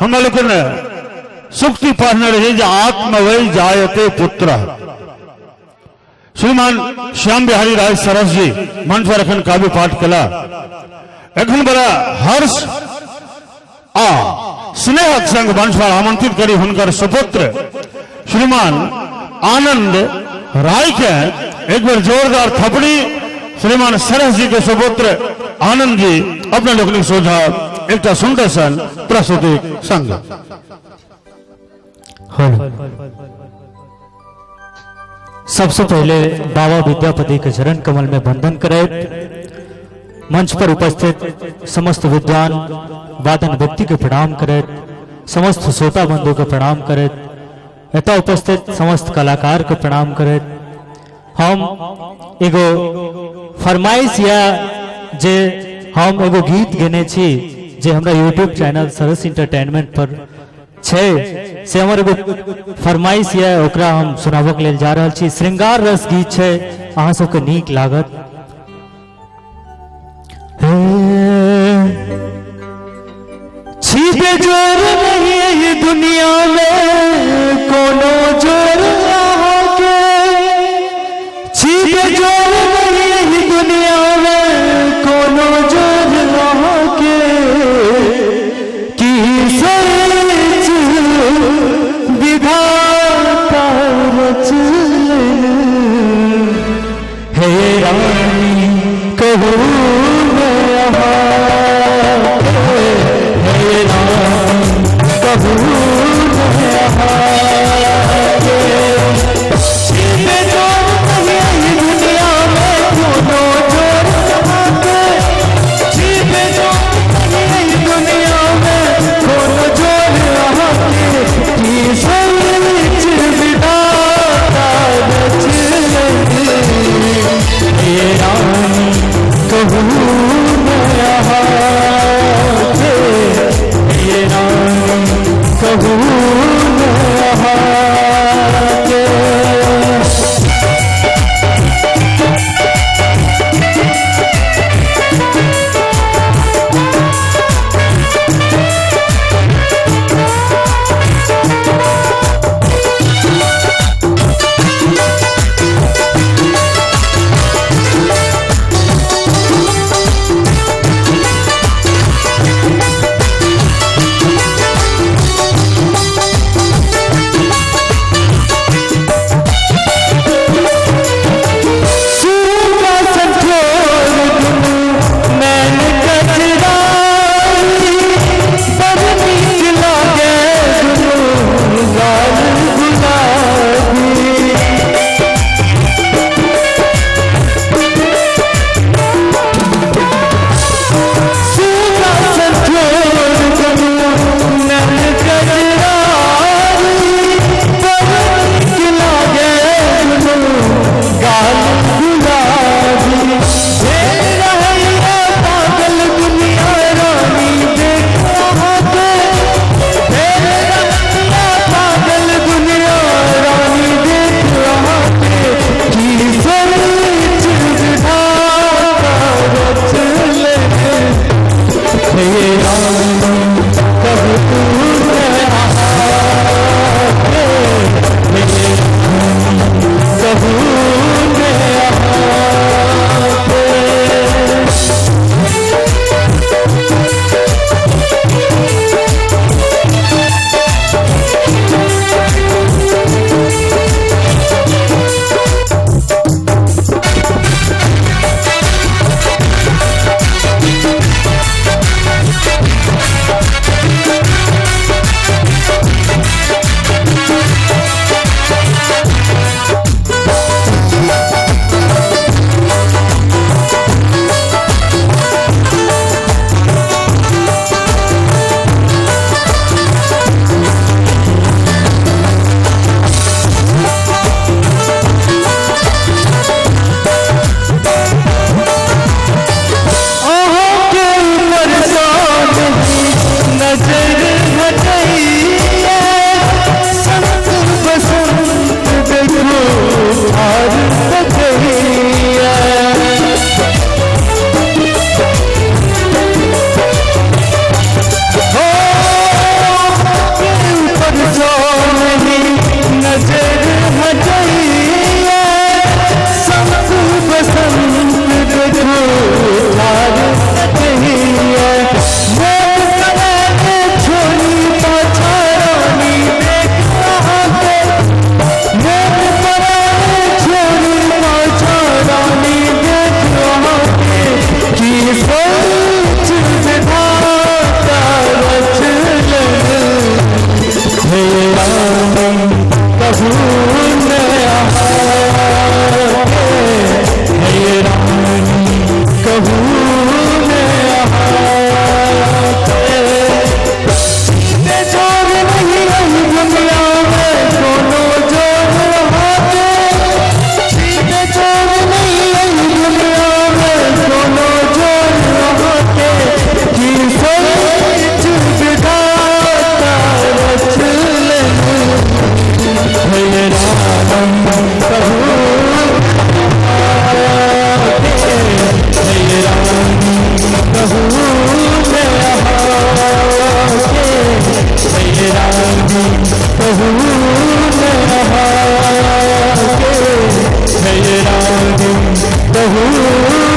हम लेकिन सुक्ति पढ़ने रहे जो आत्म वै जायते पुत्र। श्रीमान श्याम बिहारी राय सरस जी मंच पर एखन काव्य पाठ कला एखन बड़ा हर्ष आ स्नेहक संग मंच पर आमंत्रित करी हुनकर सुपुत्र श्रीमान आनंद राय के एक बार जोरदार थपड़ी श्रीमान सरस जी के सुपुत्र आनंद जी अपने लोकनिक सोझा एक सुंदर सन प्रस्तुति संग। सबसे पहले बाबा विद्यापति के चरण कमल में वंदन करे। मंच पर उपस्थित समस्त विद्वान वादन व्यक्ति के प्रणाम करे, समस्त श्रोता बंधु के प्रणाम करे, यथा उपस्थित समस्त कलाकार के प्रणाम करे। हम एगो फरमाइश या जे हम एगो गीत गेने छी जे हमरा यूट्यूब चैनल सरस इंटरटेनमेंट पर छे से हमर एगो फरमाइश या ओकरा हम सुनाबक लेल जा रहल छी। श्रृंगार रस गीत छे, अहाँ सबके नीक लागत। छिपे जोर नहीं है दुनिया में कोनो जोर के, छिपे जोर नहीं है दुनिया में कोनो जोर के, कि सच विधाता रचन हे रानी कहो कहूँ न रहा के है ये राग कहूँ